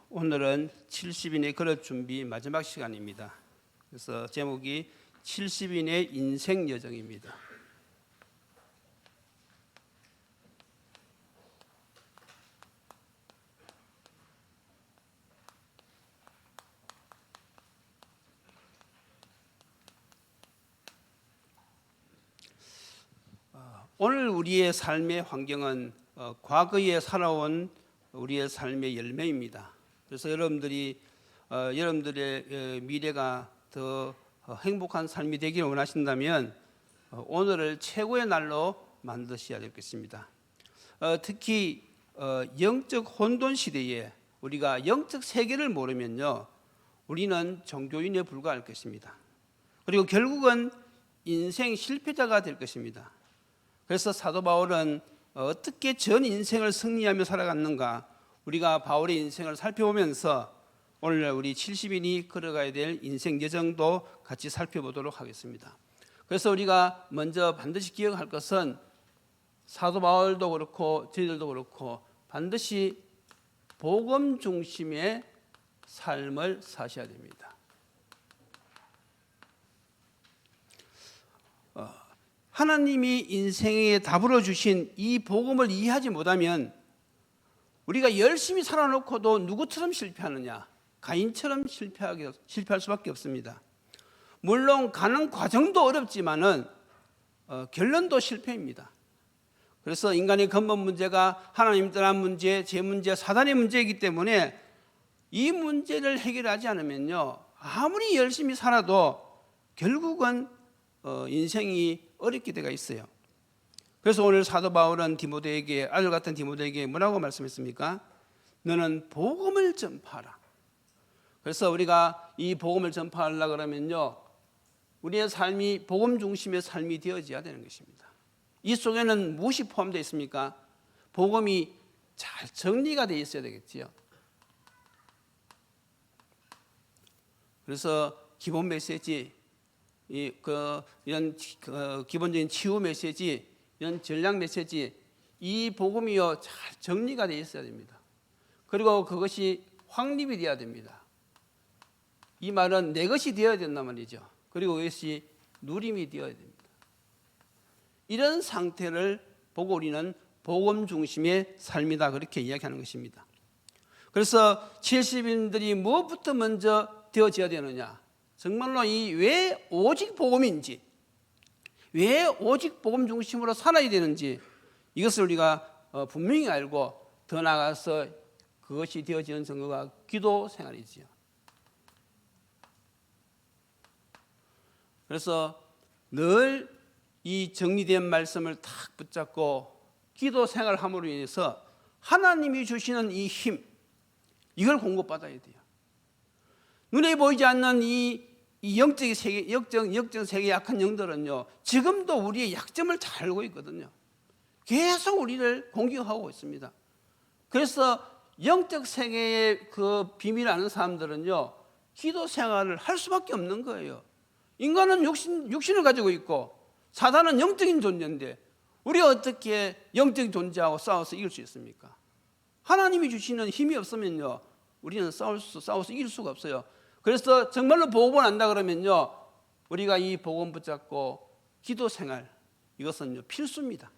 오늘은 70인의 그릇 준비 마지막 시간입니다. 그래서 제목이 70인의 인생 여정입니다. 오늘 우리의 삶의 환경은 과거에 살아온 우리의 삶의 열매입니다. 그래서 여러분들의 미래가 더 행복한 삶이 되기를 원하신다면 오늘을 최고의 날로 만드셔야 되겠습니다. 특히 영적 혼돈 시대에 우리가 영적 세계를 모르면요, 우리는 종교인에 불과할 것입니다. 그리고 결국은 인생 실패자가 될 것입니다. 그래서 사도 바울은 어떻게 전 인생을 승리하며 살아갔는가, 우리가 바울의 인생을 살펴보면서 오늘 우리 70인이 걸어가야 될 인생 여정도 같이 살펴보도록 하겠습니다. 그래서 우리가 먼저 반드시 기억할 것은 사도 바울도 그렇고 저희들도 그렇고 반드시 복음 중심의 삶을 사셔야 됩니다. 하나님이 인생에 답으로 주신 이 복음을 이해하지 못하면 우리가 열심히 살아놓고도 누구처럼 실패하느냐? 가인처럼 실패할 수밖에 없습니다. 물론 가는 과정도 어렵지만은 결론도 실패입니다. 그래서 인간의 근본 문제가 하나님 떠난 문제, 제 문제, 사단의 문제이기 때문에 이 문제를 해결하지 않으면요, 아무리 열심히 살아도 결국은 인생이 어렵게 되어 있어요. 그래서 오늘 사도 바울은 디모데에게, 아들 같은 디모데에게 뭐라고 말씀했습니까? 너는 복음을 전파하라. 그래서 우리가 이 복음을 전파하려고 그러면요, 우리의 삶이 복음 중심의 삶이 되어져야 되는 것입니다. 이 속에는 무엇이 포함되어 있습니까? 복음이 잘 정리가 되어 있어야 되겠지요. 그래서 기본 메시지, 이런 기본적인 치유 메시지, 이런 전략 메시지, 이 복음이요 잘 정리가 되어 있어야 됩니다. 그리고 그것이 확립이 되어야 됩니다. 이 말은 내 것이 되어야 된단 말이죠. 그리고 그것이 누림이 되어야 됩니다. 이런 상태를 보고 우리는 복음 중심의 삶이다, 그렇게 이야기하는 것입니다. 그래서 70인들이 무엇부터 먼저 되어져야 되느냐? 정말로 이 왜 오직 복음인지, 왜 오직 복음 중심으로 살아야 되는지, 이것을 우리가 분명히 알고 더 나아가서 그것이 되어지는 선거가 기도 생활이지요. 그래서 늘 이 정리된 말씀을 탁 붙잡고 기도 생활함으로 인해서 하나님이 주시는 이 힘, 이걸 공급받아야 돼요. 눈에 보이지 않는 이 영적 세계, 영적 세계 약한 영들은요, 지금도 우리의 약점을 잘 알고 있거든요. 계속 우리를 공격하고 있습니다. 그래서 영적 세계의 그 비밀을 아는 사람들은요, 기도 생활을 할 수밖에 없는 거예요. 인간은 육신을 가지고 있고 사단은 영적인 존재인데 우리가 어떻게 영적인 존재하고 싸워서 이길 수 있습니까? 하나님이 주시는 힘이 없으면요, 우리는 싸워서 이길 수가 없어요. 그래서 정말로 복음을 안다 그러면요, 우리가 이 복음 붙잡고 기도 생활, 이것은요 필수입니다.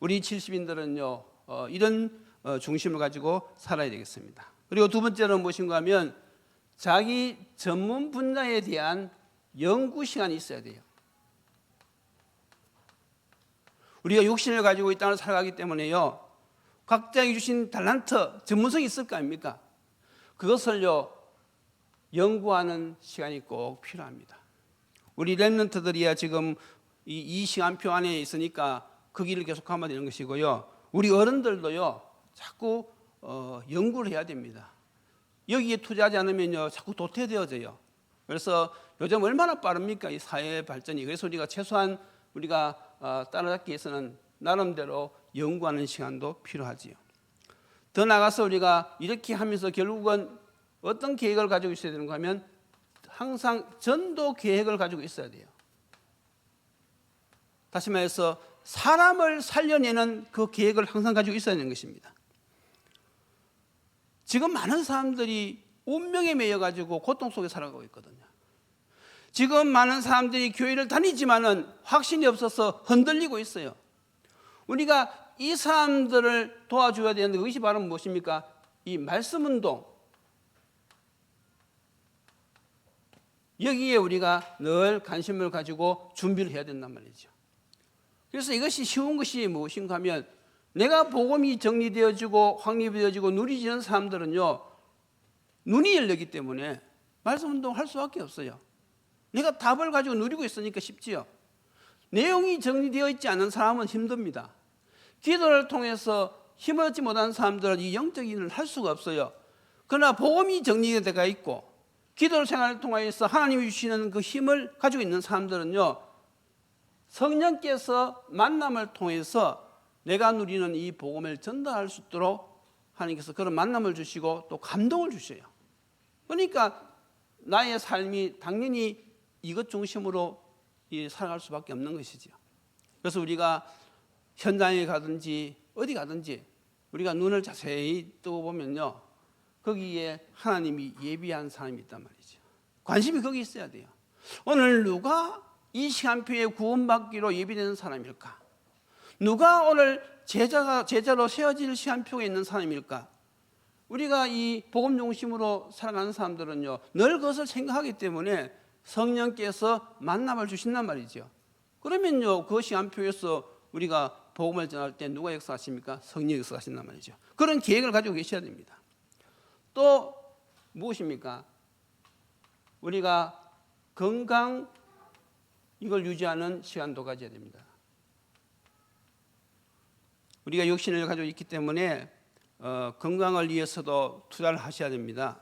우리 70인들은요 이런 중심을 가지고 살아야 되겠습니다. 그리고 두 번째는 무엇인가 하면 자기 전문 분야에 대한 연구 시간이 있어야 돼요. 우리가 육신을 가지고 이 땅을 살아가기 때문에요, 각자에게 주신 달란트, 전문성이 있을 거 아닙니까? 그것을요 연구하는 시간이 꼭 필요합니다. 우리 렘넌트들이야 지금 이 시간표 안에 있으니까 그 길을 계속하면 되는 것이고요, 우리 어른들도요 자꾸 연구를 해야 됩니다. 여기에 투자하지 않으면요 자꾸 도태되어져요. 그래서 요즘 얼마나 빠릅니까, 이 사회 발전이. 그래서 우리가 최소한 우리가 따라잡기 위해서는 나름대로 연구하는 시간도 필요하지요. 더 나아가서 우리가 이렇게 하면서 결국은 어떤 계획을 가지고 있어야 되는가 하면 항상 전도 계획을 가지고 있어야 돼요. 다시 말해서 사람을 살려내는 그 계획을 항상 가지고 있어야 되는 것입니다. 지금 많은 사람들이 운명에 매여가지고 고통 속에 살아가고 있거든요. 지금 많은 사람들이 교회를 다니지만은 확신이 없어서 흔들리고 있어요. 우리가 이 사람들을 도와줘야 되는데 그것이 바로 무엇입니까? 이 말씀 운동. 여기에 우리가 늘 관심을 가지고 준비를 해야 된단 말이죠. 그래서 이것이 쉬운 것이 무엇인가 하면 내가 복음이 정리되어지고 확립되어지고 누리지는 사람들은요, 눈이 열리기 때문에 말씀 운동을 할 수밖에 없어요. 내가 답을 가지고 누리고 있으니까 쉽지요. 내용이 정리되어 있지 않은 사람은 힘듭니다. 기도를 통해서 힘을 얻지 못한 사람들은 이 영적인 일을 할 수가 없어요. 그러나 복음이 정리되어 있고 기도 생활을 통해서 하나님이 주시는 그 힘을 가지고 있는 사람들은요, 성령께서 만남을 통해서 내가 누리는 이 복음을 전달할 수 있도록 하나님께서 그런 만남을 주시고 또 감동을 주셔요. 그러니까 나의 삶이 당연히 이것 중심으로 살아갈 수밖에 없는 것이죠. 그래서 우리가 현장에 가든지 어디 가든지 우리가 눈을 자세히 뜨고 보면요, 거기에 하나님이 예비한 사람이 있단 말이죠. 관심이 거기 있어야 돼요. 오늘 누가 이 시간표에 구원받기로 예비되는 사람일까? 누가 오늘 제자로 세워질 시간표에 있는 사람일까? 우리가 이 복음 중심으로 살아가는 사람들은요, 늘 그것을 생각하기 때문에 성령께서 만남을 주신단 말이죠. 그러면요, 그 시간표에서 우리가 복음을 전할 때 누가 역사하십니까? 성령이 역사하신단 말이죠. 그런 계획을 가지고 계셔야 됩니다. 또 무엇입니까? 우리가 건강 이걸 유지하는 시간도 가져야 됩니다. 우리가 육신을 가지고 있기 때문에 건강을 위해서도 투자를 하셔야 됩니다.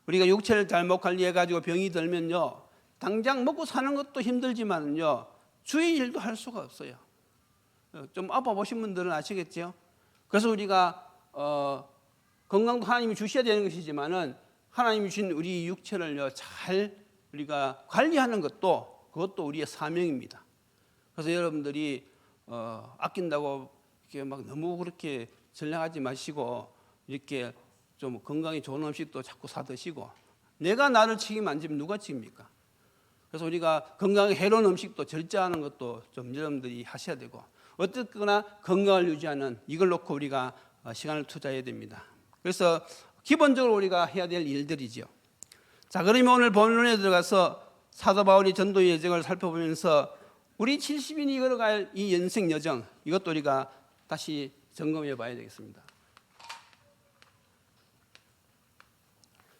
우리가 육체를 잘못 관리해가지고 병이 들면요, 당장 먹고 사는 것도 힘들지만요, 주의 일도 할 수가 없어요. 좀 아파 보신 분들은 아시겠죠? 그래서 우리가 건강도 하나님이 주셔야 되는 것이지만은 하나님이 주신 우리 육체를요, 잘 우리가 관리하는 것도 그것도 우리의 사명입니다. 그래서 여러분들이 아낀다고 이렇게 막 너무 그렇게 전략하지 마시고 이렇게 좀 건강에 좋은 음식도 자꾸 사 드시고, 내가 나를 책임 안 지면 누가 책임입니까? 그래서 우리가 건강에 해로운 음식도 절제하는 것도 좀 여러분들이 하셔야 되고, 어쨌거나 건강을 유지하는 이걸 놓고 우리가 시간을 투자해야 됩니다. 그래서 기본적으로 우리가 해야 될 일들이죠. 자, 그러면 오늘 본론에 들어가서 사도 바울이 전도 여정을 살펴보면서 우리 70인이 걸어갈 이 인생 여정, 이것도 우리가 다시 점검해 봐야 되겠습니다.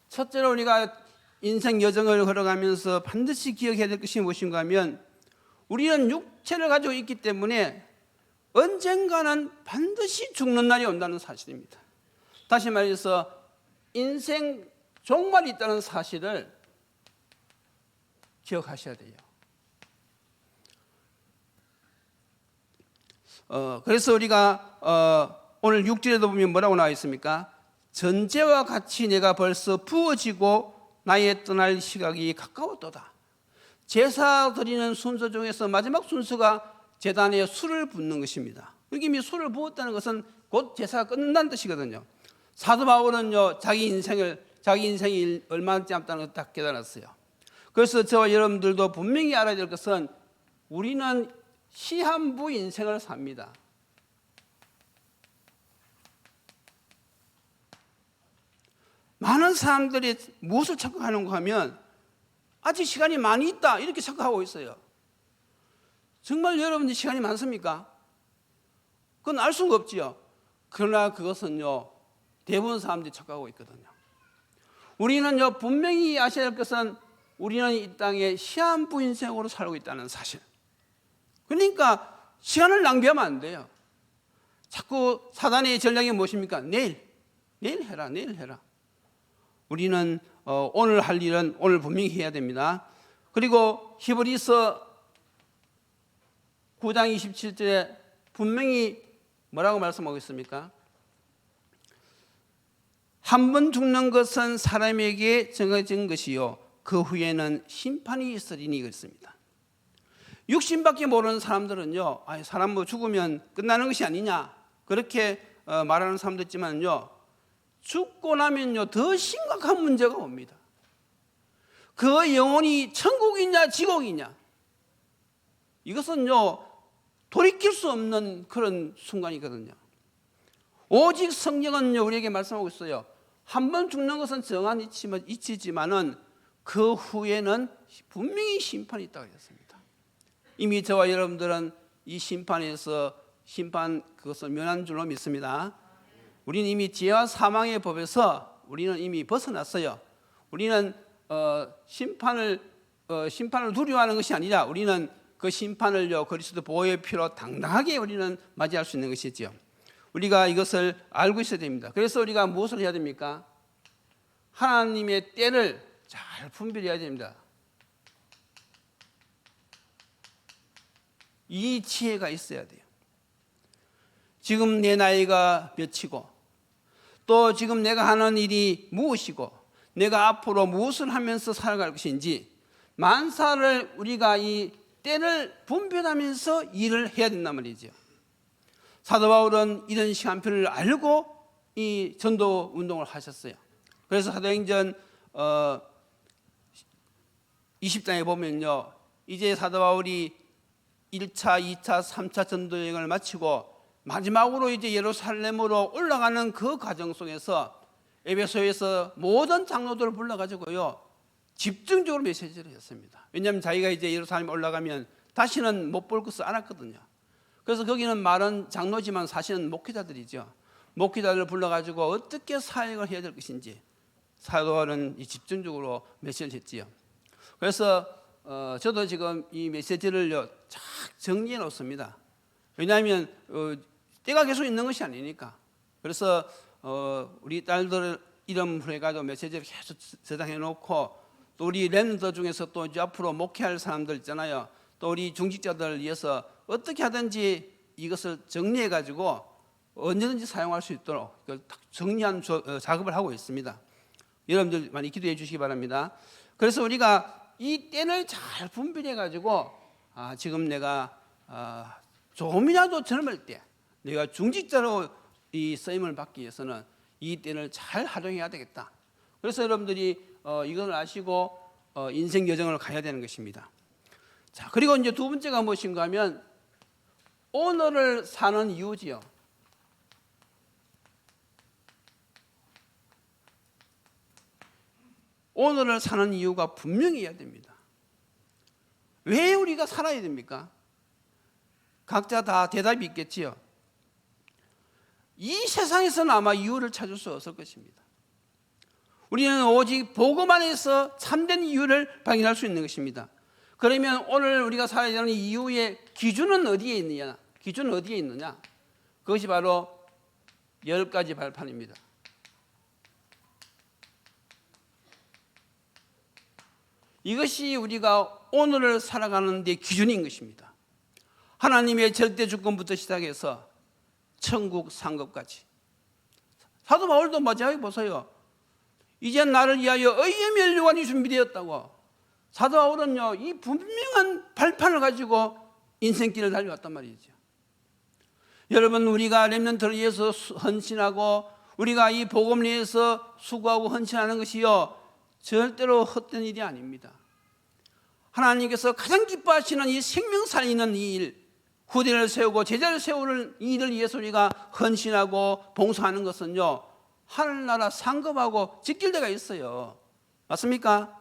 첫째로 우리가 인생 여정을 걸어가면서 반드시 기억해야 될 것이 무엇인가 하면, 우리는 육체를 가지고 있기 때문에 언젠가는 반드시 죽는 날이 온다는 사실입니다. 다시 말해서 인생 종말이 있다는 사실을 기억하셔야 돼요. 그래서 우리가 오늘 6절에도 보면 뭐라고 나와 있습니까? 전제와 같이 내가 벌써 부어지고 나의 떠날 시각이 가까웠도다. 제사 드리는 순서 중에서 마지막 순서가 제단에 술을 붓는 것입니다. 이미 술을 부었다는 것은 곧 제사가 끝난다는 뜻이거든요. 사도 바울은요, 자기 인생이 얼마 남지 않다는 걸 딱 깨달았어요. 그래서 저와 여러분들도 분명히 알아야 될 것은 우리는 시한부 인생을 삽니다. 많은 사람들이 무엇을 착각하는가 하면 아직 시간이 많이 있다 이렇게 착각하고 있어요. 정말 여러분이 시간이 많습니까? 그건 알 수가 없지요. 그러나 그것은요, 대부분 사람들이 착각하고 있거든요. 우리는요, 분명히 아셔야 할 것은 우리는 이 땅에 시한부 인생으로 살고 있다는 사실. 그러니까 시간을 낭비하면 안 돼요. 자꾸 사단의 전략이 무엇입니까? 내일 해라. 우리는 오늘 할 일은 오늘 분명히 해야 됩니다. 그리고 히브리서 9장 27절에 분명히 뭐라고 말씀하고 있습니까? 한 번 죽는 것은 사람에게 정해진 것이요 그 후에는 심판이 있으리니 그렇습니다. 육신밖에 모르는 사람들은요, 사람 뭐 죽으면 끝나는 것이 아니냐 그렇게 말하는 사람도 있지만요, 죽고 나면요 더 심각한 문제가 옵니다. 그 영혼이 천국이냐 지옥이냐, 이것은요 돌이킬 수 없는 그런 순간이거든요. 오직 성경은요 우리에게 말씀하고 있어요. 한 번 죽는 것은 정한 이치지만은 그 후에는 분명히 심판이 있다고 했습니다. 이미 저와 여러분들은 이 심판에서 그것을 면한 줄로 믿습니다. 우리는 이미 죄와 사망의 법에서 우리는 이미 벗어났어요. 우리는 심판을 두려워하는 것이 아니라 우리는 그 심판을요 그리스도 보혈의 피로 당당하게 우리는 맞이할 수 있는 것이죠. 우리가 이것을 알고 있어야 됩니다. 그래서 우리가 무엇을 해야 됩니까? 하나님의 때를 잘 분별해야 됩니다. 이 지혜가 있어야 돼요. 지금 내 나이가 몇이고 또 지금 내가 하는 일이 무엇이고 내가 앞으로 무엇을 하면서 살아갈 것인지 만사를 우리가 이 때를 분별하면서 일을 해야 된단 말이죠. 사도 바울은 이런 시간표를 알고 이 전도 운동을 하셨어요. 그래서 사도행전 20장에 보면요, 이제 사도 바울이 1차, 2차, 3차 전도 여행을 마치고 마지막으로 이제 예루살렘으로 올라가는 그 과정 속에서 에베소에서 모든 장로들을 불러가지고요 집중적으로 메시지를 했습니다. 왜냐하면 자기가 이제 예루살렘에 올라가면 다시는 못 볼 것을 알았거든요. 그래서 거기는 말은 장로지만 사실은 목회자들이죠. 목회자들을 불러가지고 어떻게 사역을 해야 될 것인지 사도 바울은 집중적으로 메시지를 했지요. 그래서 저도 지금 이 메시지를요 쫙 정리해 놓습니다. 왜냐하면 때가 계속 있는 것이 아니니까. 그래서 우리 딸들 이름으로 해가지고 메시지를 계속 저장해 놓고, 또 우리 랩런더 중에서 또 이제 앞으로 목회할 사람들 있잖아요. 또 우리 중직자들을 위해서 어떻게 하든지 이것을 정리해 가지고 언제든지 사용할 수 있도록 정리하는 작업을 하고 있습니다. 여러분들 많이 기도해 주시기 바랍니다. 그래서 우리가 이 때를 잘 분별해 가지고 지금 내가 조금이라도 젊을 때 내가 중직자로 이 쓰임을 받기 위해서는 이 때를 잘 활용해야 되겠다. 그래서 여러분들이 이걸 아시고 인생 여정을 가야 되는 것입니다. 자, 그리고 이제 두 번째가 무엇인가 하면 오늘을 사는 이유지요. 오늘을 사는 이유가 분명히 해야 됩니다. 왜 우리가 살아야 됩니까? 각자 다 대답이 있겠지요. 이 세상에서는 아마 이유를 찾을 수 없을 것입니다. 우리는 오직 복음 안에서 참된 이유를 발견할 수 있는 것입니다. 그러면 오늘 우리가 살아야 되는 이유의 기준은 어디에 있느냐? 기준은 어디에 있느냐? 그것이 바로 10가지 발판입니다. 이것이 우리가 오늘을 살아가는 데 기준인 것입니다. 하나님의 절대 주권부터 시작해서 천국 상급까지. 사도 바울도 마지막에 보세요. 이제 나를 위하여 의의 면류관이 준비되었다고. 사도 바울은요 이 분명한 발판을 가지고 인생길을 달려왔단 말이죠. 여러분, 우리가 렘넌트를 위해서 헌신하고 우리가 이 복음을 위해서 수고하고 헌신하는 것이요 절대로 헛된 일이 아닙니다. 하나님께서 가장 기뻐하시는 이 생명 살리는 이 일, 후대를 세우고 제자를 세우는 이 일을 위해서 우리가 헌신하고 봉사하는 것은요 하늘나라 상급하고 직결대가 있어요. 맞습니까?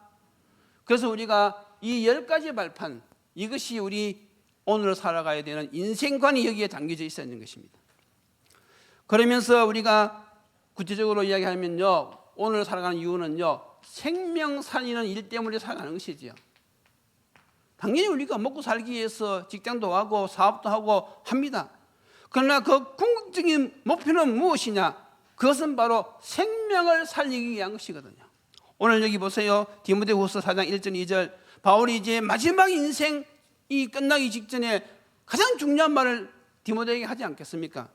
그래서 우리가 이 10가지 발판, 이것이 우리 오늘 살아가야 되는 인생관이 여기에 담겨져 있어야 하는 것입니다. 그러면서 우리가 구체적으로 이야기하면요 오늘 살아가는 이유는요 생명 살리는 일 때문에 살아가는 것이지요. 당연히 우리가 먹고 살기 위해서 직장도 하고 사업도 하고 합니다. 그러나 그 궁극적인 목표는 무엇이냐? 그것은 바로 생명을 살리기 위한 것이거든요. 오늘 여기 보세요. 디모데후서 4장 1절 2절 바울이 이제 마지막 인생이 끝나기 직전에 가장 중요한 말을 디모데에게 하지 않겠습니까?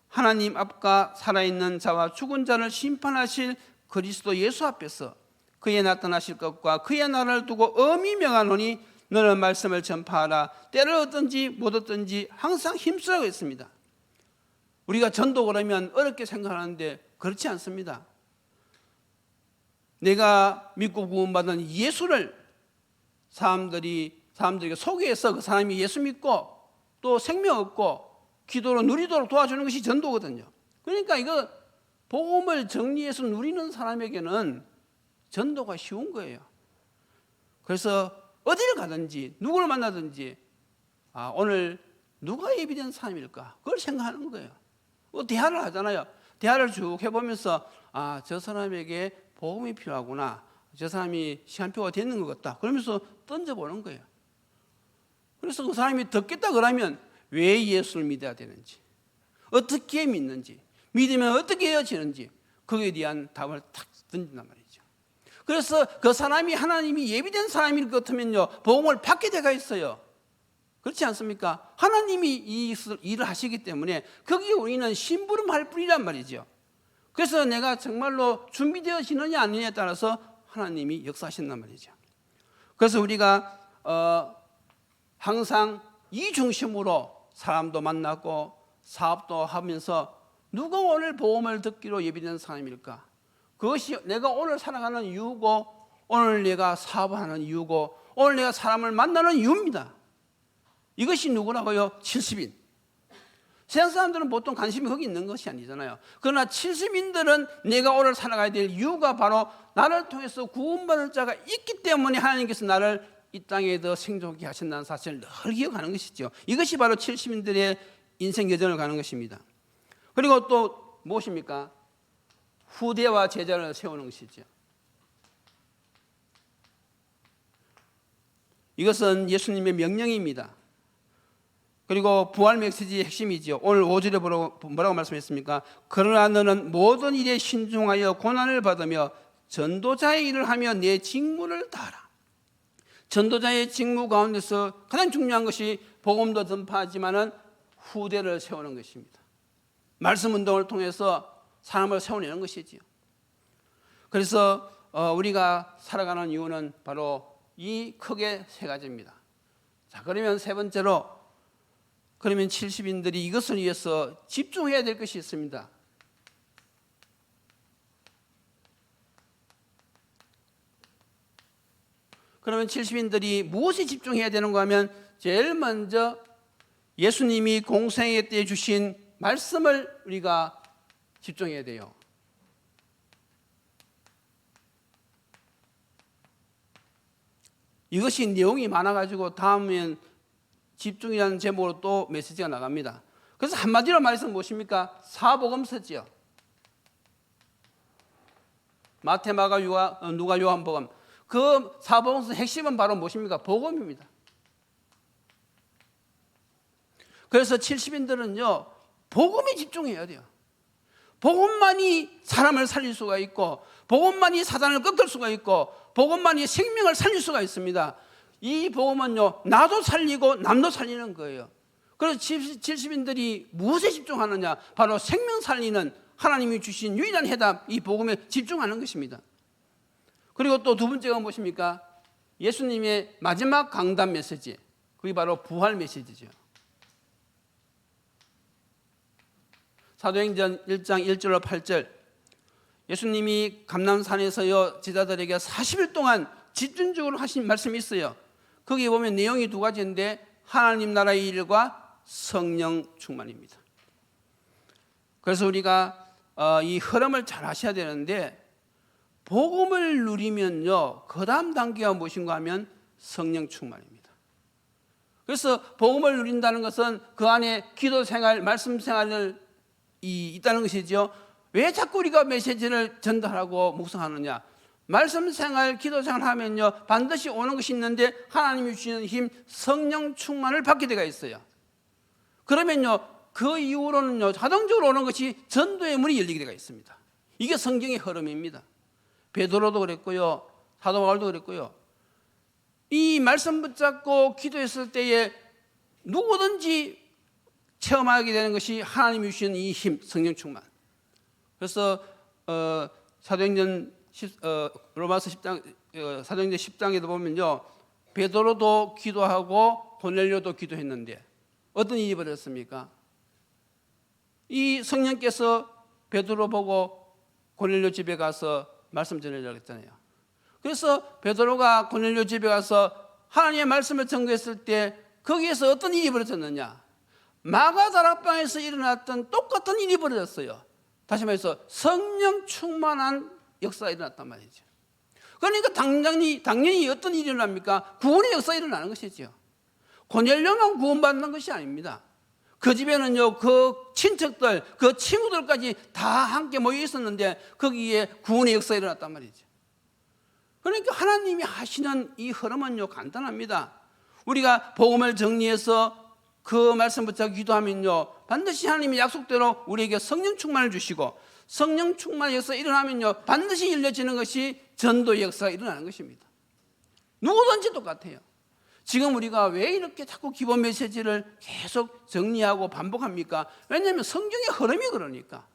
하나님 앞과 살아있는 자와 죽은 자를 심판하실 그리스도 예수 앞에서 그의 나타나실 것과 그의 나라를 두고 엄히 명하노니 너는 말씀을 전파하라. 때를 얻든지 못 얻든지 항상 힘쓰라고 했습니다. 우리가 전도 그러면 어렵게 생각하는데 그렇지 않습니다. 내가 믿고 구원받은 예수를 사람들에게 소개해서 그 사람이 예수 믿고 또 생명 얻고 기도로 누리도록 도와주는 것이 전도거든요. 그러니까 이거 복음을 정리해서 누리는 사람에게는 전도가 쉬운 거예요. 그래서 어디를 가든지 누구를 만나든지 오늘 누가 예비된 사람일까? 그걸 생각하는 거예요. 대화를 하잖아요. 대화를 쭉 해보면서 저 사람에게 복음이 필요하구나. 저 사람이 시간표가 되는 것 같다. 그러면서 던져보는 거예요. 그래서 그 사람이 듣겠다 그러면 왜 예수를 믿어야 되는지, 어떻게 믿는지, 믿으면 어떻게 이어지는지 거기에 대한 답을 탁 던진단 말이죠. 그래서 그 사람이 하나님이 예비된 사람일 것 같으면요, 복음을 받게 되어 있어요. 그렇지 않습니까? 하나님이 이 일을 하시기 때문에 거기에 우리는 심부름할 뿐이란 말이죠. 그래서 내가 정말로 준비되어지느냐 아니냐에 따라서 하나님이 역사하신단 말이죠. 그래서 우리가 항상 이 중심으로 사람도 만나고 사업도 하면서 누가 오늘 복음을 듣기로 예비된 사람일까? 그것이 내가 오늘 살아가는 이유고, 오늘 내가 사업하는 이유고, 오늘 내가 사람을 만나는 이유입니다. 이것이 누구라고요? 70인. 세상 사람들은 보통 관심이 거기 있는 것이 아니잖아요. 그러나 70인들은 내가 오늘 살아가야 될 이유가 바로 나를 통해서 구원받을 자가 있기 때문에 하나님께서 나를 이 땅에 더 생존하게 하신다는 사실을 늘 기억하는 것이죠. 이것이 바로 70인들의 인생 여정을 가는 것입니다. 그리고 또 무엇입니까? 후대와 제자를 세우는 것이죠. 이것은 예수님의 명령입니다. 그리고 부활 메시지의 핵심이죠. 오늘 5절에 뭐라고 말씀했습니까? 그러나 너는 모든 일에 신중하여 고난을 받으며 전도자의 일을 하며 내 직무를 다하라. 전도자의 직무 가운데서 가장 중요한 것이 복음도 전파하지만은 후대를 세우는 것입니다. 말씀 운동을 통해서 사람을 세워내는 것이지요. 그래서 우리가 살아가는 이유는 바로 이 크게 세 가지입니다. 자, 그러면 세 번째로, 그러면 70인들이 이것을 위해서 집중해야 될 것이 있습니다. 그러면 70인들이 무엇에 집중해야 되는가 하면 제일 먼저 예수님이 공생애 때 주신 말씀을 우리가 집중해야 돼요. 이것이 내용이 많아가지고 다음엔 집중이라는 제목으로 또 메시지가 나갑니다. 그래서 한마디로 말해서 무엇입니까? 사복음서지요. 마태, 마가, 누가, 요한복음. 그 사복음서 핵심은 바로 무엇입니까? 복음입니다. 그래서 70인들은요, 복음에 집중해야 돼요. 복음만이 사람을 살릴 수가 있고, 복음만이 사단을 꺾을 수가 있고, 복음만이 생명을 살릴 수가 있습니다. 이 복음은요, 나도 살리고 남도 살리는 거예요. 그래서 70인들이 무엇에 집중하느냐? 바로 생명 살리는 하나님이 주신 유일한 해답, 이 복음에 집중하는 것입니다. 그리고 또 두 번째가 무엇입니까? 예수님의 마지막 강단 메시지, 그게 바로 부활 메시지죠. 사도행전 1장 1절로 8절, 예수님이 감람산에서요 제자들에게 40일 동안 집중적으로 하신 말씀이 있어요. 거기에 보면 내용이 두 가지인데 하나님 나라의 일과 성령 충만입니다. 그래서 우리가 이 흐름을 잘 아셔야 되는데, 복음을 누리면요 그 다음 단계가 무엇인가 하면 성령 충만입니다. 그래서 복음을 누린다는 것은 그 안에 기도 생활, 말씀 생활을 있다는 것이죠. 왜 자꾸 우리가 메시지를 전달하고 묵상하느냐? 말씀 생활, 기도 생활 하면요 반드시 오는 것이 있는데, 하나님이 주시는 힘, 성령 충만을 받게 되어 있어요. 그러면요 그 이후로는요 자동적으로 오는 것이 전도의 문이 열리게 되어 있습니다. 이게 성경의 흐름입니다. 베드로도 그랬고요, 사도 바울도 그랬고요. 이 말씀 붙잡고 기도했을 때에 누구든지 체험하게 되는 것이 하나님이 주시는 이 힘, 성령 충만. 그래서 사도행전 로마서 10장, 사도행전 10장에도 보면요, 베드로도 기도하고 고넬료도 기도했는데 어떤 일이 벌어졌습니까? 이 성령께서 베드로 보고 고넬료 집에 가서 말씀 전해달라고 했잖아요. 그래서 베드로가 고넬료 집에 가서 하나님의 말씀을 전거했을 때 거기에서 어떤 일이 벌어졌느냐? 마가다락방에서 일어났던 똑같은 일이 벌어졌어요. 다시 말해서 성령 충만한 역사가 일어났단 말이죠. 그러니까 당연히 어떤 일이 일어납니까? 구원의 역사가 일어나는 것이죠. 고넬료만 구원받는 것이 아닙니다. 그 집에는요, 그 친척들, 그 친구들까지 다 함께 모여 있었는데 거기에 구원의 역사가 일어났단 말이죠. 그러니까 하나님이 하시는 이 흐름은요, 간단합니다. 우리가 복음을 정리해서 그 말씀 붙잡고 기도하면요, 반드시 하나님이 약속대로 우리에게 성령 충만을 주시고, 성령 충만의 역사가 일어나면요, 반드시 열려지는 것이 전도의 역사가 일어나는 것입니다. 누구든지 똑같아요. 지금 우리가 왜 이렇게 자꾸 기본 메시지를 계속 정리하고 반복합니까? 왜냐하면 성경의 흐름이 그러니까.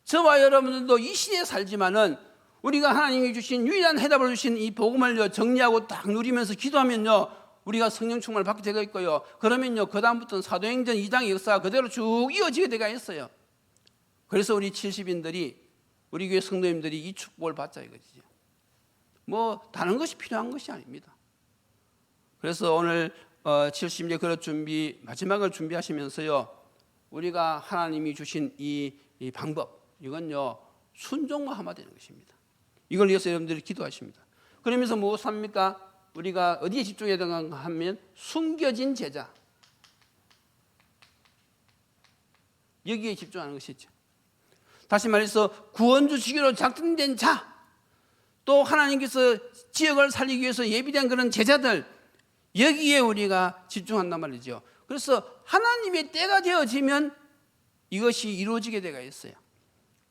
저와 여러분들도 이 시대에 살지만은 우리가 하나님이 주신 유일한 해답을 주신 이 복음을 정리하고 딱 누리면서 기도하면요, 우리가 성령 충만을 받게 되고 있고요. 그러면요, 그 다음부터는 사도행전 2장의 역사가 그대로 쭉 이어지게 되가 있어요. 그래서 우리 70인들이, 우리 교회 성도님들이 이 축복을 받자 이거지요. 뭐 다른 것이 필요한 것이 아닙니다. 그래서 오늘 70년 그릇 준비, 마지막을 준비하시면서요, 우리가 하나님이 주신 이 방법, 이건요, 순종과 하면 되는 것입니다. 이걸 위해서 여러분들이 기도하십니다. 그러면서 무엇 합니까? 우리가 어디에 집중해야 되는가 하면 숨겨진 제자, 여기에 집중하는 것이죠. 다시 말해서 구원 주시기로 작정된 자, 또 하나님께서 지역을 살리기 위해서 예비된 그런 제자들, 여기에 우리가 집중한단 말이죠. 그래서 하나님의 때가 되어지면 이것이 이루어지게 되가 있어요.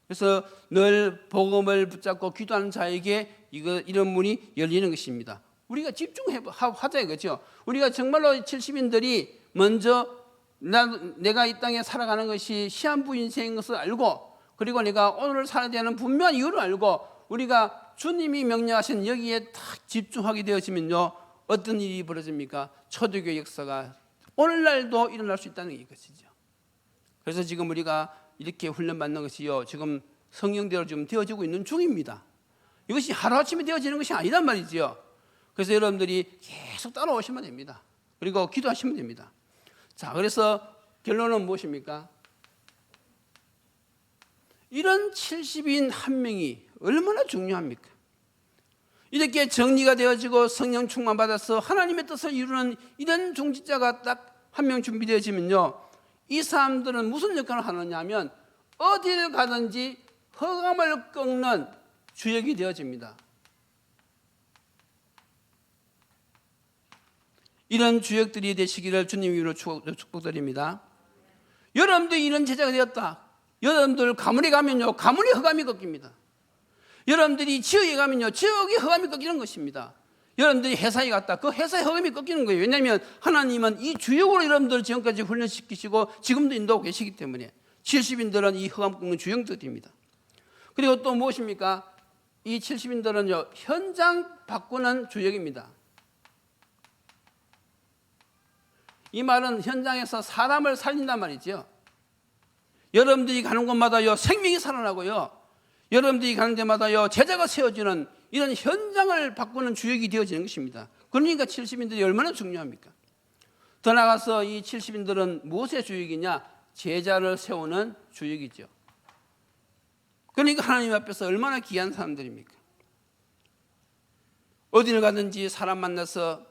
그래서 늘 복음을 붙잡고 기도하는 자에게 이런 문이 열리는 것입니다. 우리가 집중하자 이거죠. 우리가 정말로 70인들이 먼저 내가 이 땅에 살아가는 것이 시한부 인생인 것을 알고, 그리고 내가 오늘 살아야 되는 분명한 이유를 알고 우리가 주님이 명령하신 여기에 딱 집중하게 되어지면요, 어떤 일이 벌어집니까? 초대교회 역사가 오늘날도 일어날 수 있다는 것이죠. 그래서 지금 우리가 이렇게 훈련받는 것이요, 지금 성령대로 지금 되어지고 있는 중입니다. 이것이 하루아침에 되어지는 것이 아니란 말이죠. 그래서 여러분들이 계속 따라오시면 됩니다. 그리고 기도하시면 됩니다. 자, 그래서 결론은 무엇입니까? 이런 70인 한 명이 얼마나 중요합니까? 이렇게 정리가 되어지고 성령 충만 받아서 하나님의 뜻을 이루는 이런 중직자가 딱 한 명 준비되어지면요, 이 사람들은 무슨 역할을 하느냐 하면 어디를 가든지 흑암을 꺾는 주역이 되어집니다. 이런 주역들이 되시기를 주님 이름으로 축복드립니다. 여러분들이 이런 제자가 되었다. 여러분들 가문에 가면요, 가문의 흑암이 꺾입니다. 여러분들이 지역에 가면요, 지역의 흑암이 꺾이는 것입니다. 여러분들이 회사에 갔다, 그 회사의 흑암이 꺾이는 거예요. 왜냐하면 하나님은 이 주역으로 여러분들을 지금까지 훈련시키시고 지금도 인도하고 계시기 때문에 70인들은 이 흑암 꺾는 주역들입니다. 그리고 또 무엇입니까? 이 70인들은요, 현장 바꾸는 주역입니다. 이 말은 현장에서 사람을 살린단 말이죠. 여러분들이 가는 곳마다요, 생명이 살아나고요, 여러분들이 가는 데마다요, 제자가 세워지는 이런 현장을 바꾸는 주역이 되어지는 것입니다. 그러니까 70인들이 얼마나 중요합니까? 더 나아가서 이 70인들은 무엇의 주역이냐? 제자를 세우는 주역이죠. 그러니까 하나님 앞에서 얼마나 귀한 사람들입니까? 어디를 가든지 사람 만나서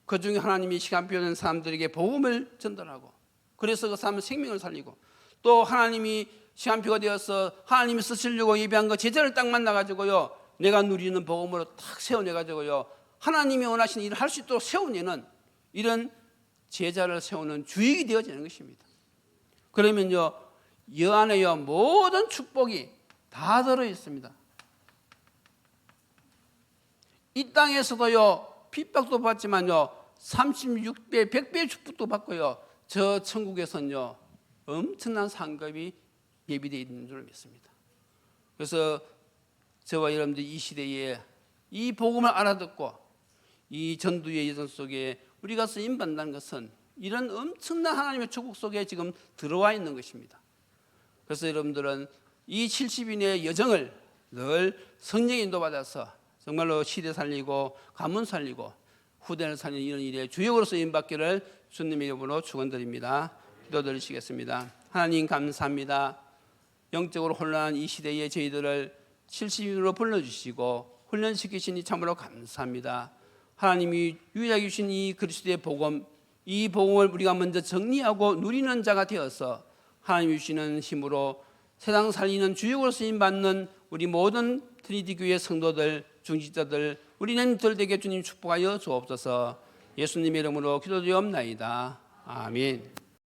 그 중에 하나님이 시간표 된 사람들에게 복음을 전달하고, 그래서 그 사람의 생명을 살리고, 또 하나님이 시간표가 되어서 하나님이 쓰시려고 예비한 거 제자를 딱 만나가지고요, 내가 누리는 복음으로 딱 세워내가지고요, 하나님이 원하시는 일을 할 수 있도록 세워내는 이런 제자를 세우는 주역이 되어지는 것입니다. 그러면요, 이 안에요, 모든 축복이 다 들어 있습니다. 이 땅에서도요, 핍박도 받지만요, 36배, 100배의 축복도 받고요, 저 천국에서는요, 엄청난 상급이 예비되어 있는 줄 믿습니다. 그래서 저와 여러분들 이 시대에 이 복음을 알아듣고 이 전도의 여정 속에 우리가 쓰임받는다는 것은 이런 엄청난 하나님의 축복 속에 지금 들어와 있는 것입니다. 그래서 여러분들은 이 70인의 여정을 늘 성령의 인도받아서 정말로 시대 살리고 가문 살리고 후대를 살리는 이런 일에 주역으로 쓰임받기를 주님의 이름으로 축원드립니다. 기도드리시겠습니다. 하나님 감사합니다. 영적으로 혼란한 이 시대에 저희들을 70인으로 불러주시고 훈련시키시니 참으로 감사합니다. 하나님이 유일하게 주신 이 그리스도의 복음, 이 복음을 우리가 먼저 정리하고 누리는 자가 되어서 하나님이 주시는 힘으로 세상 살리는 주역으로 쓰임받는 우리 모든 트리니티 교회 성도들, 중직자들, 우리는 되게 주님 축복하여 주옵소서. 예수님의 이름으로 기도드리옵나이다. 아멘.